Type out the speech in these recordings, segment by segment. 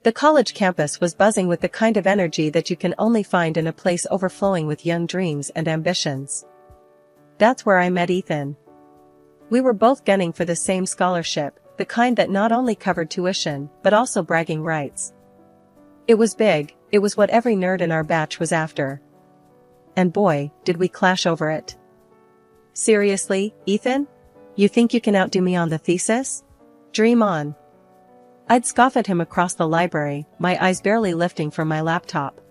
The college campus was buzzing with the kind of energy that you can only find in a place overflowing with young dreams and ambitions. That's where I met Ethan. We were both gunning for the same scholarship, the kind that not only covered tuition, but also bragging rights. It was big, it was what every nerd in our batch was after. And boy, did we clash over it. Seriously, Ethan? You think you can outdo me on the thesis? Dream on. I'd scoff at him across the library, my eyes barely lifting from my laptop.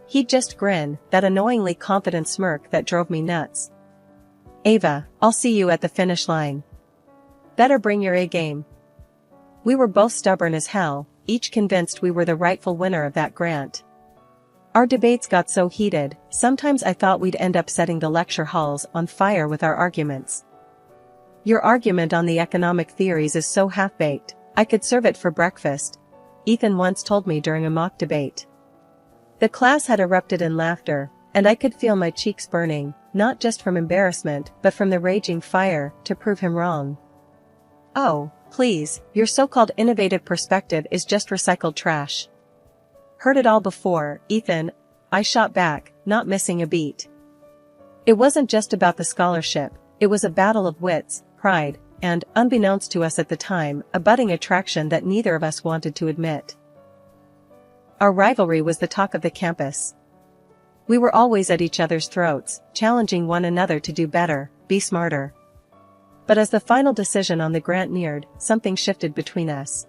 He'd just grin, that annoyingly confident smirk that drove me nuts. Ava, I'll see you at the finish line. Better bring your A game. We were both stubborn as hell, each convinced we were the rightful winner of that grant. Our debates got so heated, sometimes I thought we'd end up setting the lecture halls on fire with our arguments. Your argument on the economic theories is so half-baked, I could serve it for breakfast, Ethan once told me during a mock debate. The class had erupted in laughter, and I could feel my cheeks burning, not just from embarrassment but from the raging fire to prove him wrong. Oh, please, your so-called innovative perspective is just recycled trash. Heard it all before, Ethan, I shot back, not missing a beat. It wasn't just about the scholarship, it was a battle of wits, pride, and, unbeknownst to us at the time, a budding attraction that neither of us wanted to admit. Our rivalry was the talk of the campus. We were always at each other's throats, challenging one another to do better, be smarter. But as the final decision on the grant neared, something shifted between us.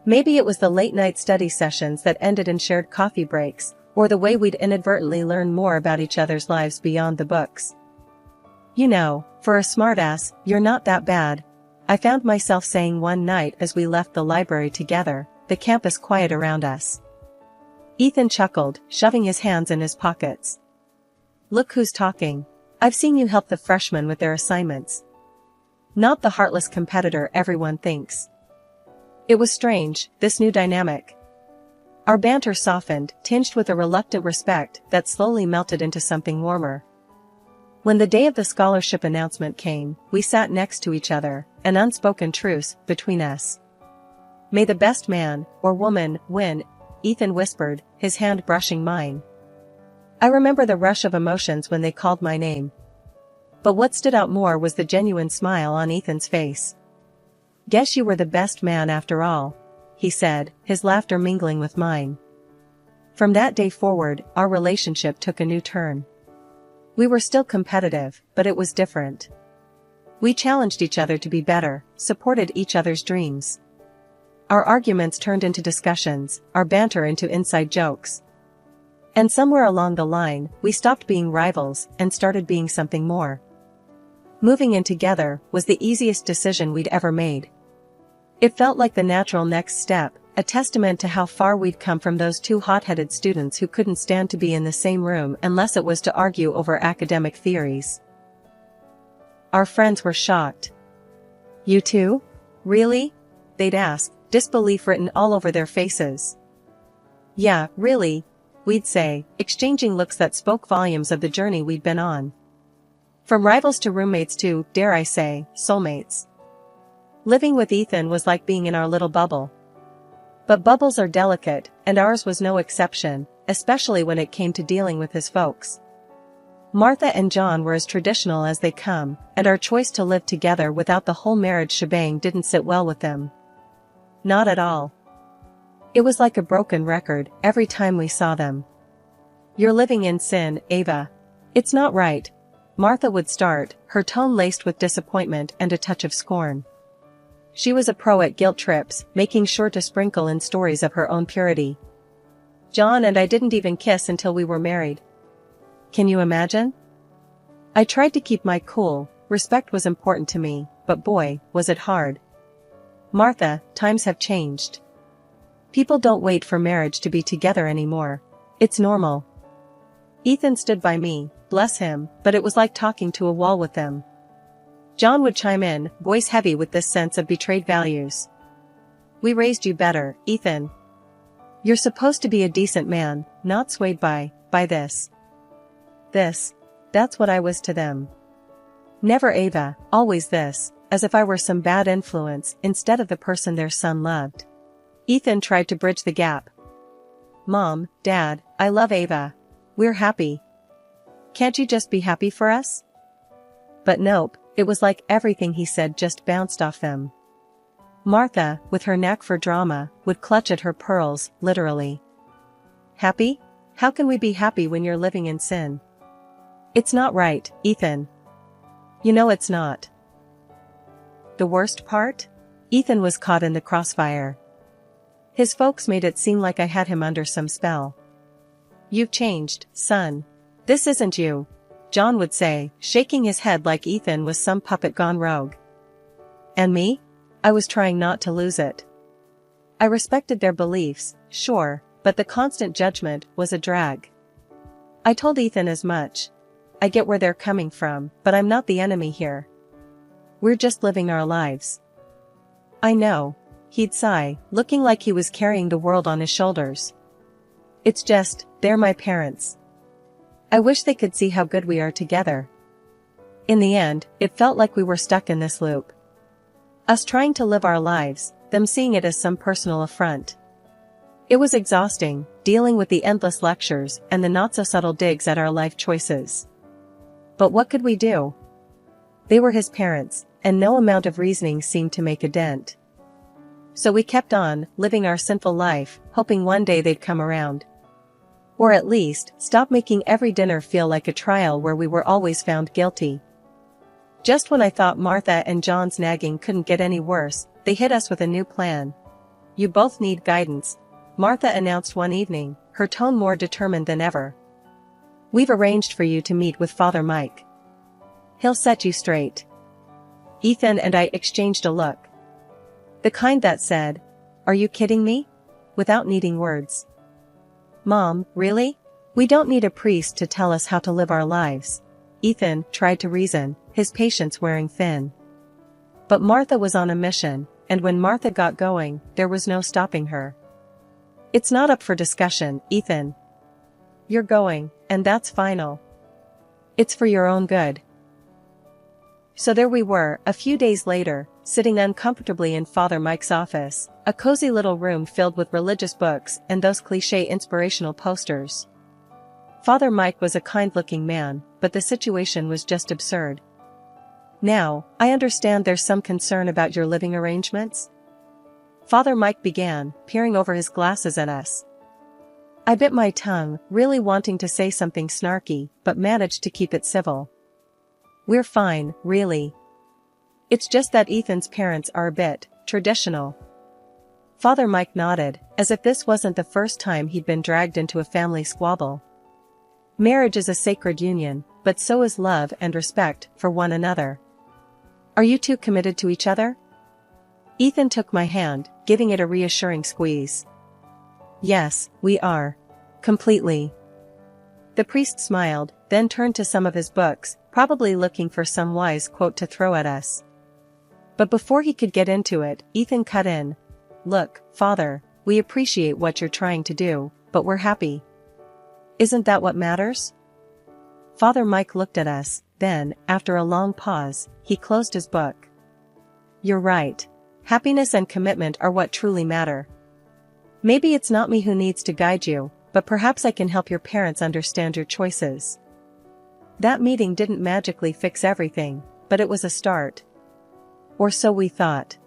Maybe it was the late-night study sessions that ended in shared coffee breaks, or the way we'd inadvertently learn more about each other's lives beyond the books. You know, for a smartass, you're not that bad, I found myself saying one night as we left the library together, the campus quiet around us. Ethan chuckled, shoving his hands in his pockets. Look who's talking. I've seen you help the freshmen with their assignments. Not the heartless competitor everyone thinks. It was strange, this new dynamic. Our banter softened, tinged with a reluctant respect that slowly melted into something warmer. When the day of the scholarship announcement came, we sat next to each other, an unspoken truce between us. May the best man, or woman, win, Ethan whispered, his hand brushing mine. I remember the rush of emotions when they called my name. But what stood out more was the genuine smile on Ethan's face. Guess you were the best man after all, he said, his laughter mingling with mine. From that day forward, our relationship took a new turn. We were still competitive, but it was different. We challenged each other to be better, supported each other's dreams. Our arguments turned into discussions, our banter into inside jokes. And somewhere along the line, we stopped being rivals and started being something more. Moving in together was the easiest decision we'd ever made. It felt like the natural next step, a testament to how far we'd come from those two hot-headed students who couldn't stand to be in the same room unless it was to argue over academic theories. Our friends were shocked. You too? Really? They'd ask, disbelief written all over their faces. Yeah, really, we'd say, exchanging looks that spoke volumes of the journey we'd been on. From rivals to roommates to, dare I say, soulmates. Living with Ethan was like being in our little bubble. But bubbles are delicate, and ours was no exception, especially when it came to dealing with his folks. Martha and John were as traditional as they come, and our choice to live together without the whole marriage shebang didn't sit well with them. Not at all. It was like a broken record every time we saw them. You're living in sin, Ava. It's not right. Martha would start, her tone laced with disappointment and a touch of scorn. She was a pro at guilt trips, making sure to sprinkle in stories of her own purity. John and I didn't even kiss until we were married. Can you imagine? I tried to keep my cool, respect was important to me, but boy, was it hard. Martha, times have changed. People don't wait for marriage to be together anymore. It's normal. Ethan stood by me, bless him, but it was like talking to a wall with them. John would chime in, voice heavy with this sense of betrayed values. We raised you better, Ethan. You're supposed to be a decent man, not swayed by this. That's what I was to them. Never Ava, always this, as if I were some bad influence instead of the person their son loved. Ethan tried to bridge the gap. Mom, Dad, I love Ava. We're happy. Can't you just be happy for us? But nope, it was like everything he said just bounced off them. Martha, with her knack for drama, would clutch at her pearls, literally. Happy? How can we be happy when you're living in sin? It's not right, Ethan. You know it's not. The worst part? Ethan was caught in the crossfire. His folks made it seem like I had him under some spell. You've changed, son. This isn't you, John would say, shaking his head like Ethan was some puppet gone rogue. And me? I was trying not to lose it. I respected their beliefs, sure, but the constant judgment was a drag. I told Ethan as much. I get where they're coming from, but I'm not the enemy here. We're just living our lives. I know, he'd sigh, looking like he was carrying the world on his shoulders. It's just, they're my parents. I wish they could see how good we are together. In the end, it felt like we were stuck in this loop. Us trying to live our lives, them seeing it as some personal affront. It was exhausting, dealing with the endless lectures and the not-so-subtle digs at our life choices. But what could we do? They were his parents, and no amount of reasoning seemed to make a dent. So we kept on, living our sinful life, hoping one day they'd come around. Or at least, stop making every dinner feel like a trial where we were always found guilty. Just when I thought Martha and John's nagging couldn't get any worse, they hit us with a new plan. You both need guidance, Martha announced one evening, her tone more determined than ever. We've arranged for you to meet with Father Mike. He'll set you straight. Ethan and I exchanged a look. The kind that said, "Are you kidding me?" without needing words. Mom, really? We don't need a priest to tell us how to live our lives. Ethan tried to reason, his patience wearing thin. But Martha was on a mission, and when Martha got going, there was no stopping her. It's not up for discussion, Ethan. You're going, and that's final. It's for your own good. So there we were, a few days later, sitting uncomfortably in Father Mike's office, a cozy little room filled with religious books and those cliché inspirational posters. Father Mike was a kind-looking man, but the situation was just absurd. Now, I understand there's some concern about your living arrangements? Father Mike began, peering over his glasses at us. I bit my tongue, really wanting to say something snarky, but managed to keep it civil. We're fine, really. It's just that Ethan's parents are a bit traditional. Father Mike nodded, as if this wasn't the first time he'd been dragged into a family squabble. Marriage is a sacred union, but so is love and respect for one another. Are you two committed to each other? Ethan took my hand, giving it a reassuring squeeze. Yes, we are. Completely. The priest smiled, then turned to some of his books, probably looking for some wise quote to throw at us. But before he could get into it, Ethan cut in. Look, Father, we appreciate what you're trying to do, but we're happy. Isn't that what matters? Father Mike looked at us, then, after a long pause, he closed his book. You're right. Happiness and commitment are what truly matter. Maybe it's not me who needs to guide you, but perhaps I can help your parents understand your choices. That meeting didn't magically fix everything, but it was a start. Or so we thought.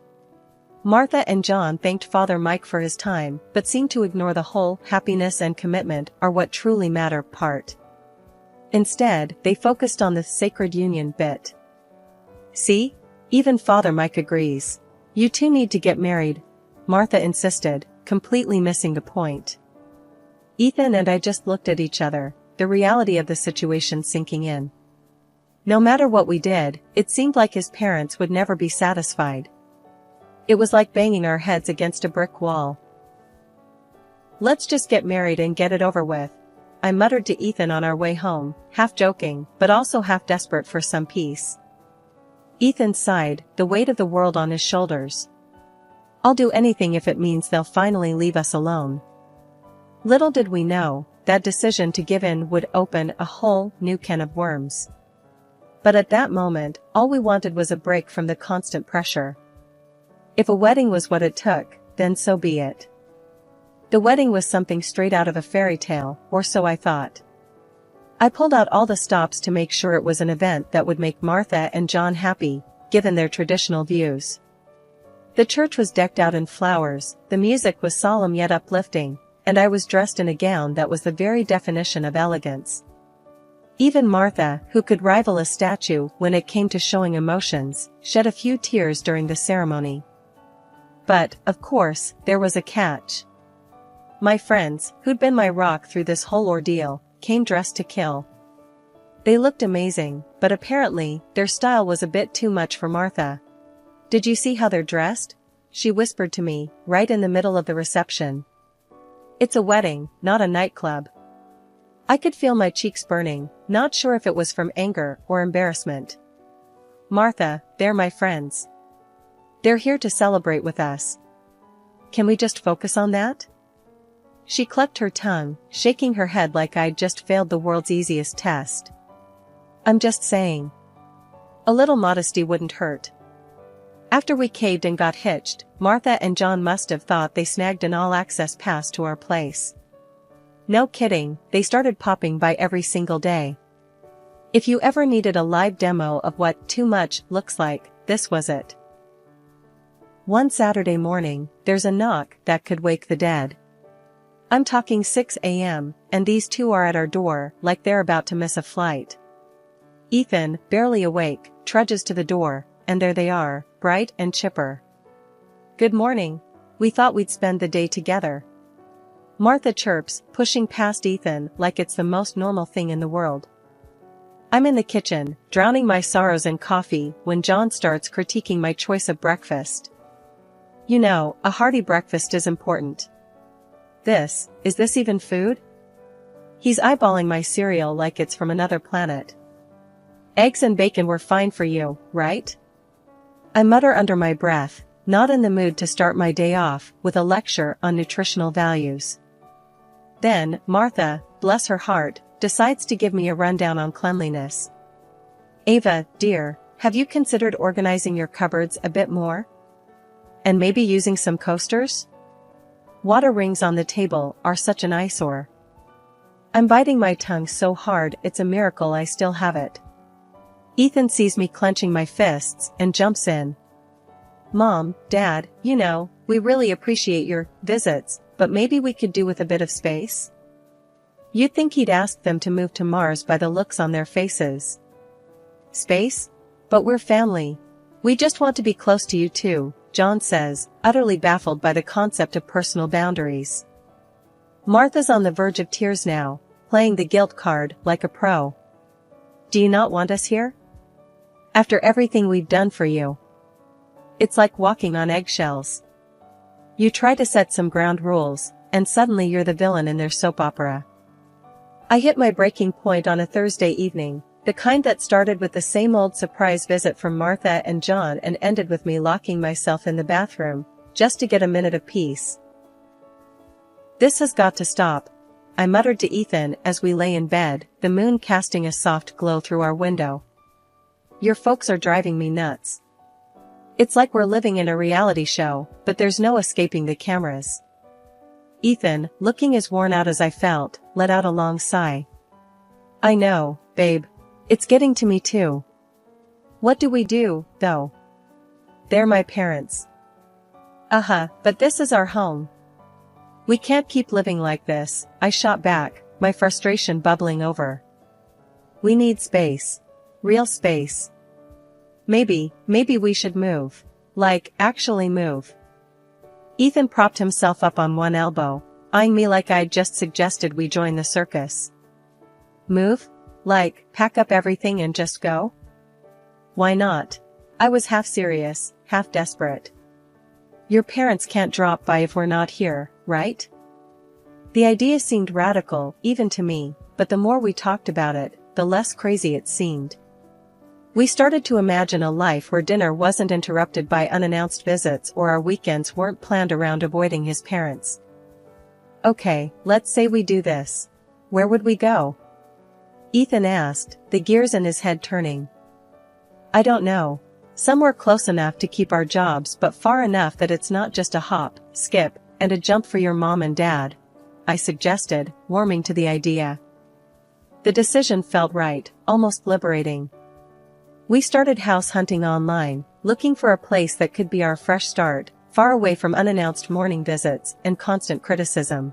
Martha and John thanked Father Mike for his time, but seemed to ignore the whole happiness and commitment are what truly matter part. Instead, they focused on the sacred union bit. See? Even Father Mike agrees. You two need to get married, Martha insisted, completely missing the point. Ethan and I just looked at each other, the reality of the situation sinking in. No matter what we did, it seemed like his parents would never be satisfied. It was like banging our heads against a brick wall. Let's just get married and get it over with, I muttered to Ethan on our way home, half joking, but also half desperate for some peace. Ethan sighed, the weight of the world on his shoulders. I'll do anything if it means they'll finally leave us alone. Little did we know, that decision to give in would open a whole new can of worms. But at that moment, all we wanted was a break from the constant pressure. If a wedding was what it took, then so be it. The wedding was something straight out of a fairy tale, or so I thought. I pulled out all the stops to make sure it was an event that would make Martha and John happy, given their traditional views. The church was decked out in flowers, the music was solemn yet uplifting, and I was dressed in a gown that was the very definition of elegance. Even Martha, who could rival a statue when it came to showing emotions, shed a few tears during the ceremony. But, of course, there was a catch. My friends, who'd been my rock through this whole ordeal, came dressed to kill. They looked amazing, but apparently, their style was a bit too much for Martha. "Did you see how they're dressed?" she whispered to me, right in the middle of the reception. "It's a wedding, not a nightclub." I could feel my cheeks burning, not sure if it was from anger or embarrassment. "Martha, they're my friends. They're here to celebrate with us. Can we just focus on that?" She clucked her tongue, shaking her head like I'd just failed the world's easiest test. "I'm just saying. A little modesty wouldn't hurt." After we caved and got hitched, Martha and John must have thought they snagged an all-access pass to our place. No kidding, they started popping by every single day. If you ever needed a live demo of what too much looks like, this was it. One Saturday morning, there's a knock that could wake the dead. I'm talking 6 a.m., and these two are at our door like they're about to miss a flight. Ethan, barely awake, trudges to the door, and there they are, bright and chipper. "Good morning. We thought we'd spend the day together." Martha chirps, pushing past Ethan like it's the most normal thing in the world. I'm in the kitchen, drowning my sorrows in coffee when John starts critiquing my choice of breakfast. "You know, a hearty breakfast is important. Is this even food?" He's eyeballing my cereal like it's from another planet. "Eggs and bacon were fine for you, right?" I mutter under my breath, not in the mood to start my day off with a lecture on nutritional values. Then, Martha, bless her heart, decides to give me a rundown on cleanliness. "Ava, dear, have you considered organizing your cupboards a bit more? And maybe using some coasters? Water rings on the table are such an eyesore." I'm biting my tongue so hard it's a miracle I still have it. Ethan sees me clenching my fists and jumps in. "Mom, Dad, you know, we really appreciate your visits, but maybe we could do with a bit of space?" You'd think he'd ask them to move to Mars by the looks on their faces. "Space? But we're family. We just want to be close to you too," John says, utterly baffled by the concept of personal boundaries. Martha's on the verge of tears now, playing the guilt card like a pro. "Do you not want us here? After everything we've done for you?" It's like walking on eggshells. You try to set some ground rules, and suddenly you're the villain in their soap opera. I hit my breaking point on a Thursday evening, the kind that started with the same old surprise visit from Martha and John and ended with me locking myself in the bathroom, just to get a minute of peace. "This has got to stop," I muttered to Ethan as we lay in bed, the moon casting a soft glow through our window. "Your folks are driving me nuts. It's like we're living in a reality show, but there's no escaping the cameras." Ethan, looking as worn out as I felt, let out a long sigh. "I know, babe. It's getting to me too. What do we do, though? They're my parents." But this is our home. We can't keep living like this," I shot back, my frustration bubbling over. "We need space. Real space. Maybe we should move. Like, actually move." Ethan propped himself up on one elbow, eyeing me like I'd just suggested we join the circus. "Move? Like, pack up everything and just go?" "Why not?" I was half serious, half desperate. "Your parents can't drop by if we're not here, right?" The idea seemed radical, even to me, but the more we talked about it, the less crazy it seemed. We started to imagine a life where dinner wasn't interrupted by unannounced visits or our weekends weren't planned around avoiding his parents. "Okay, let's say we do this. Where would we go?" Ethan asked, the gears in his head turning. "I don't know. Somewhere close enough to keep our jobs but far enough that it's not just a hop, skip, and a jump for your mom and dad," I suggested, warming to the idea. The decision felt right, almost liberating. We started house hunting online, looking for a place that could be our fresh start, far away from unannounced morning visits and constant criticism.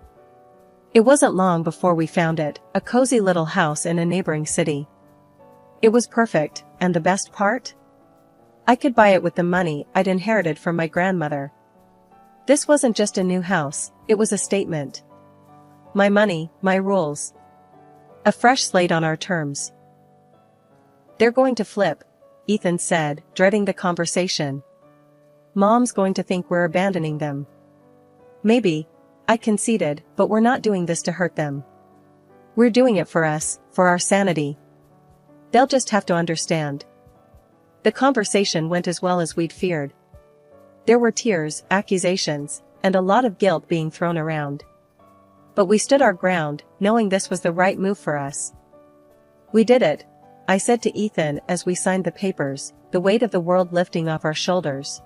It wasn't long before we found it, a cozy little house in a neighboring city. It was perfect, and the best part? I could buy it with the money I'd inherited from my grandmother. This wasn't just a new house, it was a statement. My money, my rules. A fresh slate on our terms. "They're going to flip," Ethan said, dreading the conversation. "Mom's going to think we're abandoning them." "Maybe," I conceded, "but we're not doing this to hurt them. We're doing it for us, for our sanity. They'll just have to understand." The conversation went as well as we'd feared. There were tears, accusations, and a lot of guilt being thrown around. But we stood our ground, knowing this was the right move for us. "We did it," I said to Ethan as we signed the papers, the weight of the world lifting off our shoulders.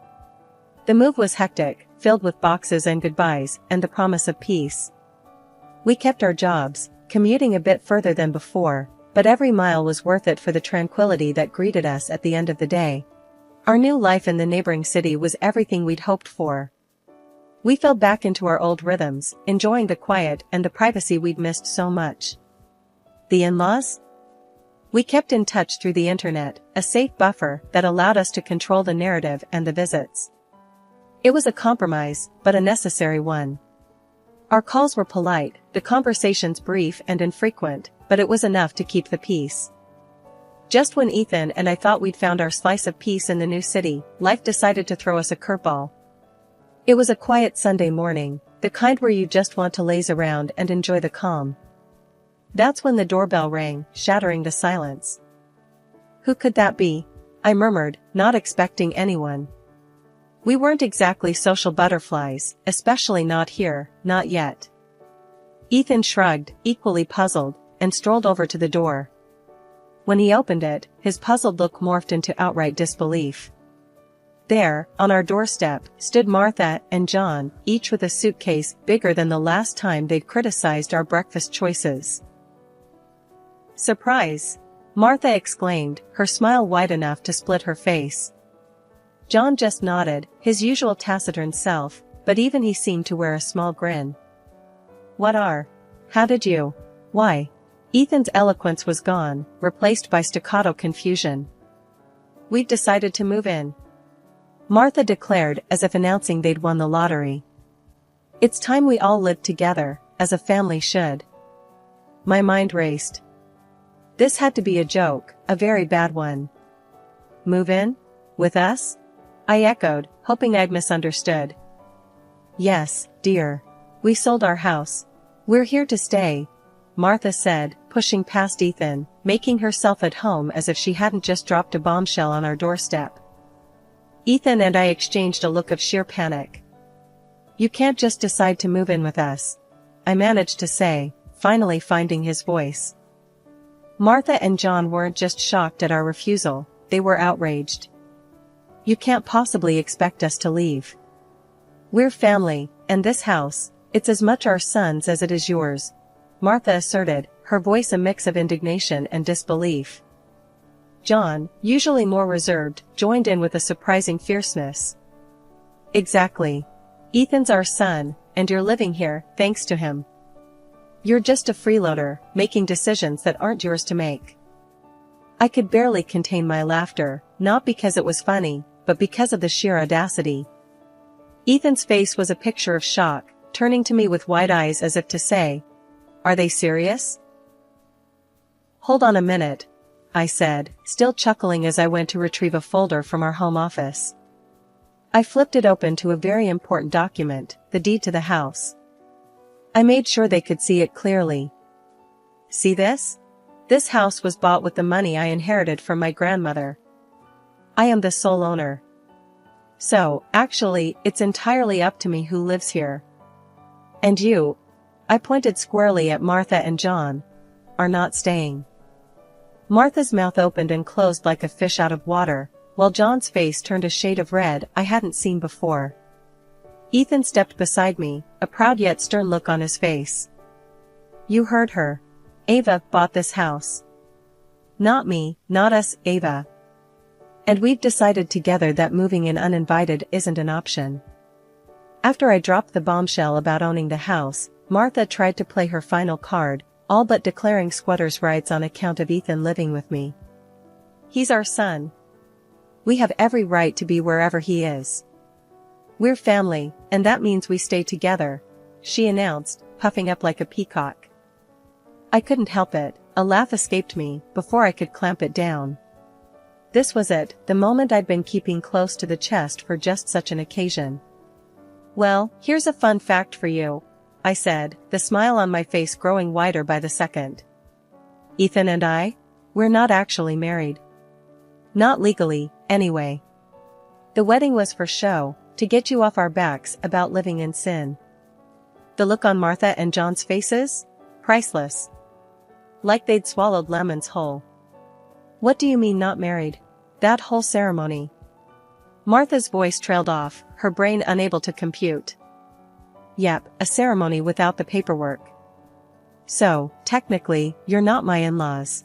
The move was hectic, filled with boxes and goodbyes, and the promise of peace. We kept our jobs, commuting a bit further than before, but every mile was worth it for the tranquility that greeted us at the end of the day. Our new life in the neighboring city was everything we'd hoped for. We fell back into our old rhythms, enjoying the quiet and the privacy we'd missed so much. The in-laws? We kept in touch through the internet, a safe buffer that allowed us to control the narrative and the visits. It was a compromise, but a necessary one. Our calls were polite, the conversations brief and infrequent, but it was enough to keep the peace. Just when Ethan and I thought we'd found our slice of peace in the new city, life decided to throw us a curveball. It was a quiet Sunday morning, the kind where you just want to laze around and enjoy the calm. That's when the doorbell rang, shattering the silence. "Who could that be?" I murmured, not expecting anyone. We weren't exactly social butterflies, especially not here, not yet. Ethan shrugged, equally puzzled, and strolled over to the door. When he opened it, his puzzled look morphed into outright disbelief. There, on our doorstep, stood Martha and John, each with a suitcase bigger than the last time they'd criticized our breakfast choices. "Surprise!" Martha exclaimed, her smile wide enough to split her face. John just nodded, his usual taciturn self, but even he seemed to wear a small grin. "What are? How did you? Why?" Ethan's eloquence was gone, replaced by staccato confusion. "We've decided to move in," Martha declared as if announcing they'd won the lottery. "It's time we all lived together, as a family should." My mind raced. This had to be a joke, a very bad one. "Move in? With us?" I echoed, hoping I'd misunderstood. "Yes, dear. We sold our house. We're here to stay," Martha said, pushing past Ethan, making herself at home as if she hadn't just dropped a bombshell on our doorstep. Ethan and I exchanged a look of sheer panic. "You can't just decide to move in with us," I managed to say, finally finding his voice. Martha and John weren't just shocked at our refusal, they were outraged. "You can't possibly expect us to leave. We're family, and this house, it's as much our son's as it is yours," Martha asserted, her voice a mix of indignation and disbelief. John, usually more reserved, joined in with a surprising fierceness. "Exactly. Ethan's our son, and you're living here, thanks to him. You're just a freeloader, making decisions that aren't yours to make." I could barely contain my laughter, not because it was funny, but because of the sheer audacity. Ethan's face was a picture of shock, turning to me with wide eyes as if to say, "Are they serious?" "Hold on a minute," I said, still chuckling as I went to retrieve a folder from our home office. I flipped it open to a very important document, the deed to the house. I made sure they could see it clearly. "See this? This house was bought with the money I inherited from my grandmother. I am the sole owner. So, actually, it's entirely up to me who lives here. And you," I pointed squarely at Martha and John, "are not staying." Martha's mouth opened and closed like a fish out of water, while John's face turned a shade of red I hadn't seen before. Ethan stepped beside me, a proud yet stern look on his face. You heard her. Ava bought this house. Not me, not us, Ava. And we've decided together that moving in uninvited isn't an option. After I dropped the bombshell about owning the house, Martha tried to play her final card, all but declaring squatters' rights on account of Ethan living with me. He's our son. We have every right to be wherever he is. We're family, and that means we stay together, she announced, puffing up like a peacock. I couldn't help it, a laugh escaped me before I could clamp it down. This was it, the moment I'd been keeping close to the chest for just such an occasion. Well, here's a fun fact for you, I said, the smile on my face growing wider by the second. Ethan and I? We're not actually married. Not legally, anyway. The wedding was for show, to get you off our backs about living in sin. The look on Martha and John's faces? Priceless. Like they'd swallowed lemons whole. What do you mean not married? That whole ceremony. Martha's voice trailed off, her brain unable to compute. Yep, a ceremony without the paperwork. So, technically, you're not my in-laws.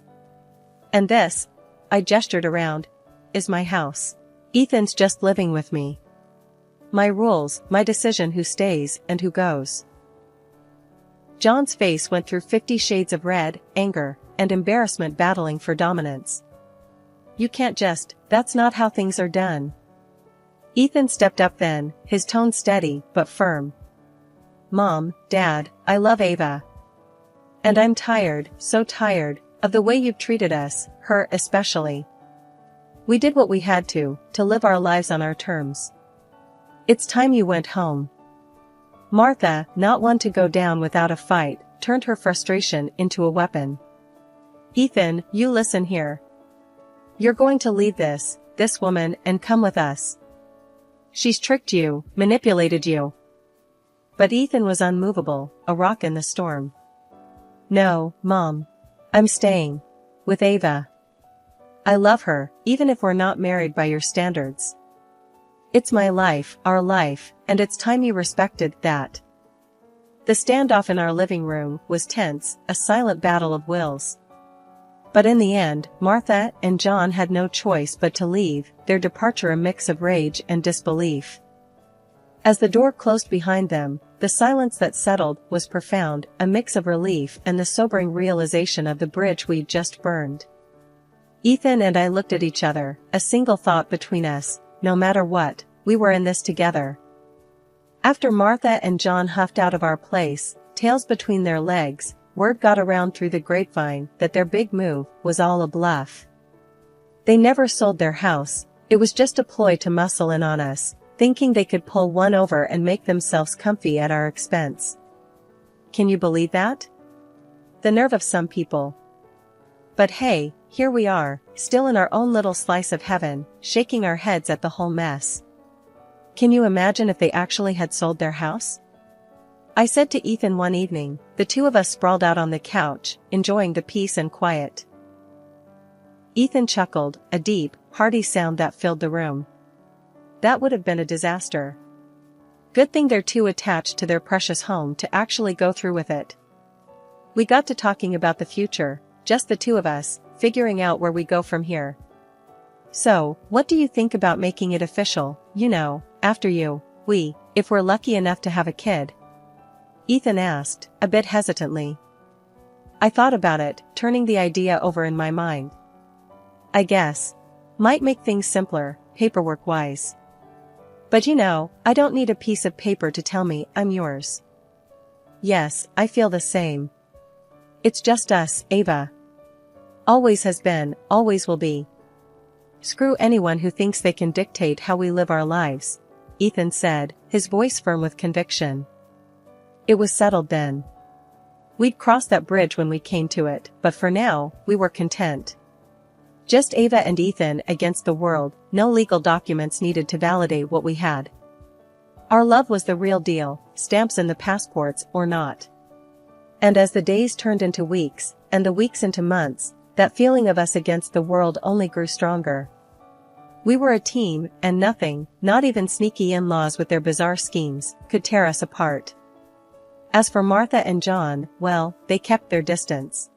And this, I gestured around, is my house. Ethan's just living with me. My rules, my decision who stays and who goes. John's face went through 50 shades of red, anger, and embarrassment battling for dominance. You can't just, that's not how things are done. Ethan stepped up then, his tone steady but firm. Mom, Dad, I love Ava. And I'm tired, so tired, of the way you've treated us, her especially. We did what we had to live our lives on our terms. It's time you went home. Martha, not one to go down without a fight, turned her frustration into a weapon. Ethan, you listen here. You're going to leave this woman, and come with us. She's tricked you, manipulated you. But Ethan was unmovable, a rock in the storm. No, Mom. I'm staying. With Ava. I love her, even if we're not married by your standards. It's my life, our life, and it's time you respected that. The standoff in our living room was tense, a silent battle of wills. But in the end, Martha and John had no choice but to leave, their departure a mix of rage and disbelief. As the door closed behind them, the silence that settled was profound, a mix of relief and the sobering realization of the bridge we'd just burned. Ethan and I looked at each other, a single thought between us, no matter what, we were in this together. After Martha and John huffed out of our place, tails between their legs, word got around through the grapevine that their big move was all a bluff. They never sold their house, it was just a ploy to muscle in on us, thinking they could pull one over and make themselves comfy at our expense. Can you believe that? The nerve of some people. But hey, here we are, still in our own little slice of heaven, shaking our heads at the whole mess. Can you imagine if they actually had sold their house? I said to Ethan one evening, the two of us sprawled out on the couch, enjoying the peace and quiet. Ethan chuckled, a deep, hearty sound that filled the room. That would have been a disaster. Good thing they're too attached to their precious home to actually go through with it. We got to talking about the future, just the two of us, figuring out where we go from here. So, what do you think about making it official, after if we're lucky enough to have a kid? Ethan asked, a bit hesitantly. I thought about it, turning the idea over in my mind. I guess. Might make things simpler, paperwork-wise. But I don't need a piece of paper to tell me I'm yours. Yes, I feel the same. It's just us, Ava. Always has been, always will be. Screw anyone who thinks they can dictate how we live our lives, Ethan said, his voice firm with conviction. It was settled then. We'd cross that bridge when we came to it, but for now, we were content. Just Ava and Ethan against the world, no legal documents needed to validate what we had. Our love was the real deal, stamps in the passports or not. And as the days turned into weeks, and the weeks into months, that feeling of us against the world only grew stronger. We were a team, and nothing, not even sneaky in-laws with their bizarre schemes, could tear us apart. As for Martha and John, well, they kept their distance.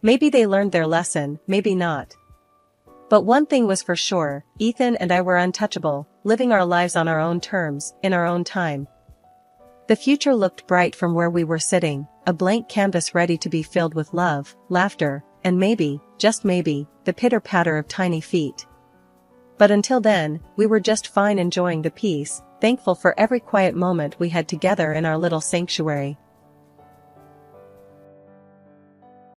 Maybe they learned their lesson, maybe not. But one thing was for sure, Ethan and I were untouchable, living our lives on our own terms, in our own time. The future looked bright from where we were sitting, a blank canvas ready to be filled with love, laughter, and maybe, just maybe, the pitter-patter of tiny feet. But until then, we were just fine, enjoying the peace, thankful for every quiet moment we had together in our little sanctuary.